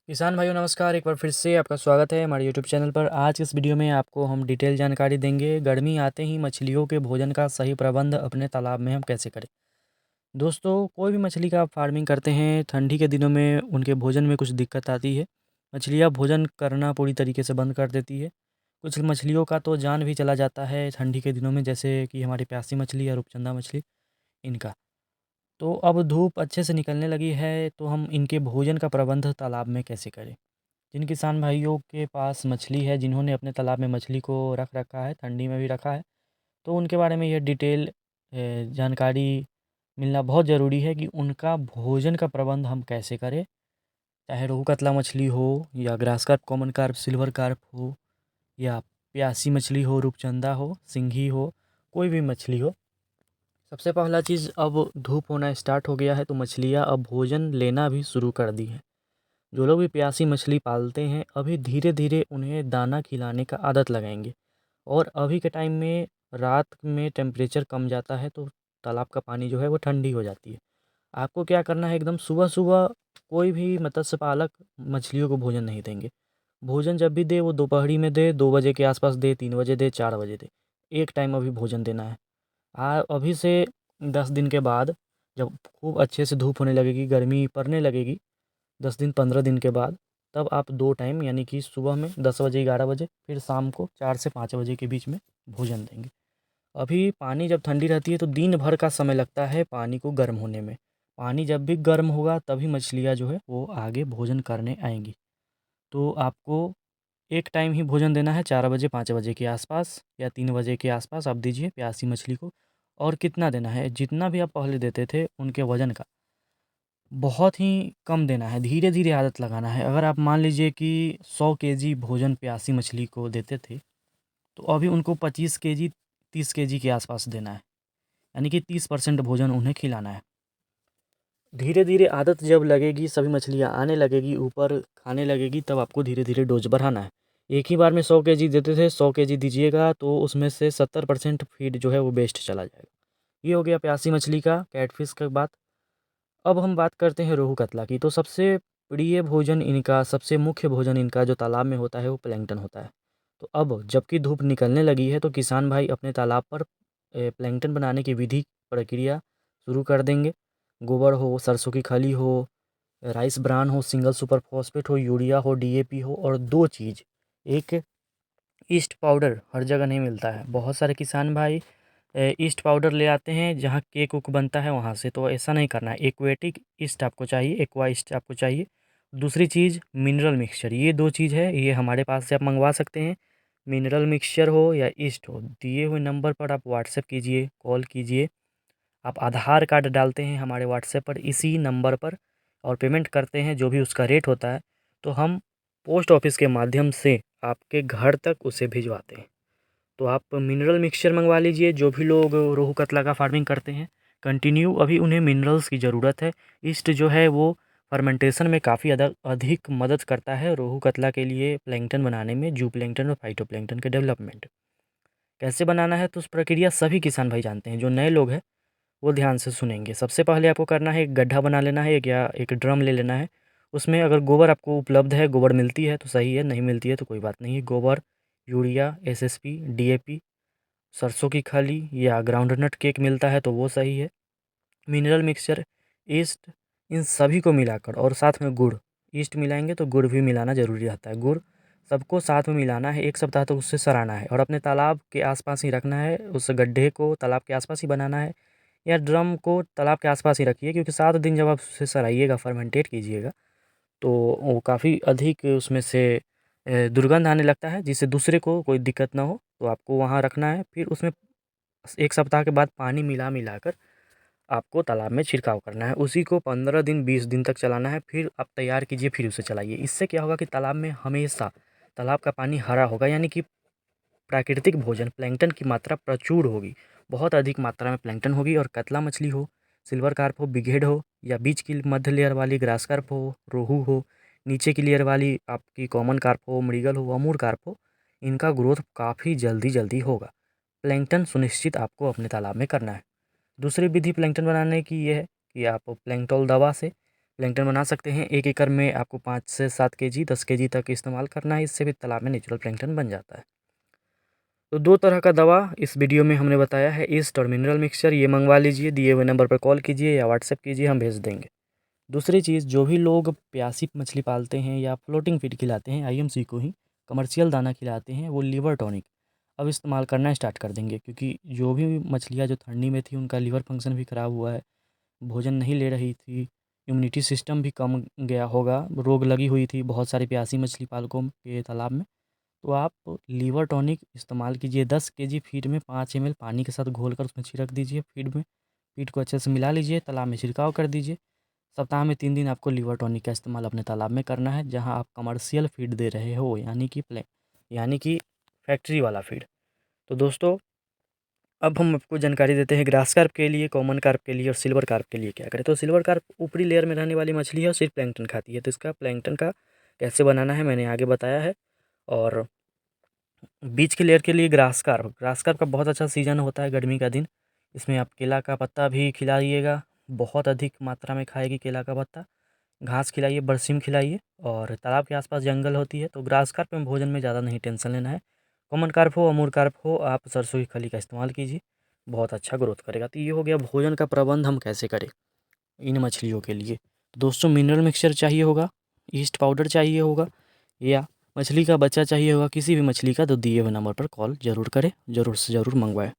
किसान भाइयों नमस्कार। एक बार फिर से आपका स्वागत है हमारे यूट्यूब चैनल पर। आज इस वीडियो में आपको हम डिटेल जानकारी देंगे, गर्मी आते ही मछलियों के भोजन का सही प्रबंध अपने तालाब में हम कैसे करें। दोस्तों, कोई भी मछली का आप फार्मिंग करते हैं, ठंडी के दिनों में उनके भोजन में कुछ दिक्कत आती है। मछलियाँ भोजन करना पूरी तरीके से बंद कर देती है। कुछ मछलियों का तो जान भी चला जाता है ठंडी के दिनों में, जैसे कि हमारी प्यासी मछली या रूपचंदा मछली, इनका। तो अब धूप अच्छे से निकलने लगी है, तो हम इनके भोजन का प्रबंध तालाब में कैसे करें। जिन किसान भाइयों के पास मछली है, जिन्होंने अपने तालाब में मछली को रख रखा है, ठंडी में भी रखा है, तो उनके बारे में यह डिटेल जानकारी मिलना बहुत ज़रूरी है कि उनका भोजन का प्रबंध हम कैसे करें। चाहे रोहू कतला मछली हो, या grass carp, common carp, silver carp हो, या प्यासी मछली हो, रूपचंदा हो, सिंघी हो, कोई भी मछली हो। सबसे पहला चीज़, अब धूप होना स्टार्ट हो गया है, तो मछलियाँ अब भोजन लेना भी शुरू कर दी हैं। जो लोग भी प्यासी मछली पालते हैं, अभी धीरे धीरे उन्हें दाना खिलाने का आदत लगाएंगे। और अभी के टाइम में रात में टेम्परेचर कम जाता है, तो तालाब का पानी जो है वो ठंडी हो जाती है। आपको क्या करना है, एकदम सुबह सुबह कोई भी मत्स्य पालक मछलियों को भोजन नहीं देंगे। भोजन जब भी दे वो दोपहरी में दे, 2 बजे के आसपास दे, 3 बजे दे, 4 बजे दे। एक टाइम अभी भोजन देना है। अभी से 10 दिन के बाद, जब खूब अच्छे से धूप होने लगेगी, गर्मी पड़ने लगेगी, 10 दिन 15 दिन के बाद, तब आप 2 टाइम, यानी कि सुबह में 10 बजे 11 बजे, फिर शाम को 4 से 5 बजे के बीच में भोजन देंगे। अभी पानी जब ठंडी रहती है, तो दिन भर का समय लगता है पानी को गर्म होने में। पानी जब भी गर्म होगा, तभी मछलियाँ जो है वो आगे भोजन करने आएंगी। तो आपको एक टाइम ही भोजन देना है, 4 बजे 5 बजे के आसपास, या 3 बजे के आसपास आप दीजिए प्यासी मछली को। और कितना देना है, जितना भी आप पहले देते थे उनके वज़न का बहुत ही कम देना है, धीरे-धीरे आदत लगाना है। अगर आप मान लीजिए कि 100 केजी भोजन प्यासी मछली को देते थे, तो अभी उनको 25 केजी, 30 केजी के आसपास देना है। यानी कि 30% भोजन उन्हें खिलाना है। धीरे-धीरे आदत जब लगेगी, सभी मछलियाँ आने लगेगी, ऊपर खाने लगेगी, तब आपको धीरे-धीरे डोज़ बढ़ाना है। एक ही बार में 100 केजी देते थे, 100 केजी दीजिएगा, तो उसमें से 70% फ़ीड जो है वो वेस्ट चला जाएगा। ये हो गया प्यासी मछली का, कैटफ़िश का बात। अब हम बात करते हैं रोहू कतला की। तो सबसे प्रिय भोजन इनका, सबसे मुख्य भोजन इनका जो तालाब में होता है, वो प्लैंकटन होता है। तो अब जबकि धूप निकलने लगी है, तो किसान भाई अपने तालाब पर प्लैंकटन बनाने की विधि प्रक्रिया शुरू कर देंगे। गोबर हो, सरसों की खली हो, राइस ब्रान हो, सिंगल सुपर फॉस्फेट हो, यूरिया हो, डीएपी हो, और दो चीज़, एक ईस्ट पाउडर हर जगह नहीं मिलता है। बहुत सारे किसान भाई ईस्ट पाउडर ले आते हैं जहाँ केक उक बनता है वहाँ से, तो ऐसा नहीं करना है। एक्वेटिक ईस्ट आपको चाहिए, एक्वा ईस्ट आपको चाहिए। दूसरी चीज़ मिनरल मिक्सचर, ये दो चीज़ है, ये हमारे पास से आप मंगवा सकते हैं। मिनरल मिक्सचर हो या ईस्ट हो, दिए हुए नंबर पर आप व्हाट्सएप कीजिए, कॉल कीजिए। आप आधार कार्ड डालते हैं हमारे व्हाट्सएप पर इसी नंबर पर, और पेमेंट करते हैं जो भी उसका रेट होता है, तो हम पोस्ट ऑफिस के माध्यम से आपके घर तक उसे भिजवाते हैं। तो आप मिनरल मिक्सचर मंगवा लीजिए। जो भी लोग रोहू कतला का फार्मिंग करते हैं कंटिन्यू, अभी उन्हें मिनरल्स की ज़रूरत है। ईस्ट जो है वो फर्मेंटेशन में काफ़ी अधिक मदद करता है रोहू कतला के लिए, प्लैंकटन बनाने में, जू प्लैंकटन और फाइटोप्लैंकटन के डेवलपमेंट। कैसे बनाना है, तो उस प्रक्रिया सभी किसान भाई जानते हैं। जो नए लोग हैं वो ध्यान से सुनेंगे। सबसे पहले आपको करना है, एक गड्ढा बना लेना है, एक या एक ड्रम ले लेना है। उसमें अगर गोबर आपको उपलब्ध है, गोबर मिलती है तो सही है, नहीं मिलती है तो कोई बात नहीं है। गोबर, यूरिया, एसएसपी, डीएपी, सरसों की खली या ग्राउंडनट केक मिलता है तो वो सही है। मिनरल मिक्सचर, ईस्ट, इन सभी को मिलाकर, और साथ में गुड़। ईस्ट मिलाएंगे तो गुड़ भी मिलाना ज़रूरी रहता है। गुड़ सबको साथ में मिलाना है, 1 सप्ताह तक उससे सराना है, और अपने तालाब के आसपास ही रखना है। उस गड्ढे को तालाब के आसपास ही बनाना है, या ड्रम को तालाब के आसपास ही रखिए, क्योंकि 7 दिन जब आप उसे सराइएगा, फर्मेंटेट कीजिएगा, तो वो काफ़ी अधिक उसमें से दुर्गंध आने लगता है, जिससे दूसरे को कोई दिक्कत ना हो। तो आपको वहाँ रखना है। फिर उसमें 1 सप्ताह के बाद पानी मिला मिलाकर आपको तालाब में छिड़काव करना है। उसी को 15 दिन 20 दिन तक चलाना है। फिर आप तैयार कीजिए, फिर उसे चलाइए। इससे क्या होगा कि तालाब में हमेशा तालाब का पानी हरा होगा, यानी कि प्राकृतिक भोजन प्लैंकटन की मात्रा प्रचुर होगी, बहुत अधिक मात्रा में प्लैंकटन होगी। और कतला मछली हो, सिल्वर कार्प हो, बिगहेड हो, या बीच की मध्य लेयर वाली ग्रास कार्प हो, रोहू हो, नीचे की लेयर वाली आपकी कॉमन कार्प हो, मृगल हो, अमूर कार्प हो, इनका ग्रोथ काफ़ी जल्दी जल्दी होगा। प्लैंकटन सुनिश्चित आपको अपने तालाब में करना है। दूसरी विधि प्लैंकटन बनाने की ये है कि आप प्लैंकटोल दवा से प्लैंकटन बना सकते हैं। 1 एकड़ में आपको 5 से 7 केजी 10 केजी तक इस्तेमाल करना है, इससे भी तालाब में नेचुरल प्लैंकटन बन जाता है। तो 2 तरह का दवा इस वीडियो में हमने बताया है, ईस्ट और मिनरल मिक्सचर। ये मंगवा लीजिए, दिए हुए नंबर पर कॉल कीजिए या व्हाट्सएप कीजिए, हम भेज देंगे। दूसरी चीज़, जो भी लोग प्यासी मछली पालते हैं या फ्लोटिंग फीड खिलाते हैं, आईएमसी को ही कमर्शियल दाना खिलाते हैं, वो लीवर टॉनिक अब इस्तेमाल करना स्टार्ट कर देंगे, क्योंकि जो भी मछलियाँ जो ठंडी में थी उनका लीवर फंक्शन भी ख़राब हुआ है, भोजन नहीं ले रही थी, इम्यूनिटी सिस्टम भी कम गया होगा, रोग लगी हुई थी बहुत सारी प्यासी मछली पालकों के तालाब में। तो आप लीवर टॉनिक इस्तेमाल कीजिए। 10 केजी फीड में 5 ml पानी के साथ घोलकर उसमें छिड़क दीजिए फीड में। फीड को अच्छे से मिला लीजिए, तालाब में छिड़काव कर दीजिए। सप्ताह में 3 दिन आपको लीवर टॉनिक का इस्तेमाल अपने तालाब में करना है, जहां आप कमर्शियल फीड दे रहे हो, यानी कि फैक्ट्री वाला फीड। तो दोस्तों, अब हम आपको जानकारी देते हैं ग्रास कार्प के लिए, कॉमन कार्प के लिए और सिल्वर कार्प के लिए क्या करें। तो सिल्वर कार्प ऊपरी लेयर में रहने वाली मछली है और सिर्फ प्लैंकटन खाती है, तो इसका प्लैंकटन का कैसे बनाना है मैंने आगे बताया है। और बीच के लेयर के लिए ग्रास कार्प का बहुत अच्छा सीजन होता है गर्मी का दिन। इसमें आप केला का पत्ता भी खिलाइएगा, बहुत अधिक मात्रा में खाएगी केला का पत्ता। घास खिलाइए, बरसीम खिलाइए, और तालाब के आसपास जंगल होती है, तो ग्रास कार्प में भोजन में ज़्यादा नहीं टेंशन लेना है। कॉमन कार्प हो, अमूर कार्प हो, आप सरसों की खली का इस्तेमाल कीजिए, बहुत अच्छा ग्रोथ करेगा। तो ये हो गया भोजन का प्रबंध हम कैसे करें इन मछलियों के लिए। तो दोस्तों, मिनरल मिक्सचर चाहिए होगा, ईस्ट पाउडर चाहिए होगा, या मछली का बच्चा चाहिए होगा, किसी भी मछली का, तो दिए हुए नंबर पर कॉल ज़रूर करें, ज़रूर से ज़रूर मंगवाएं।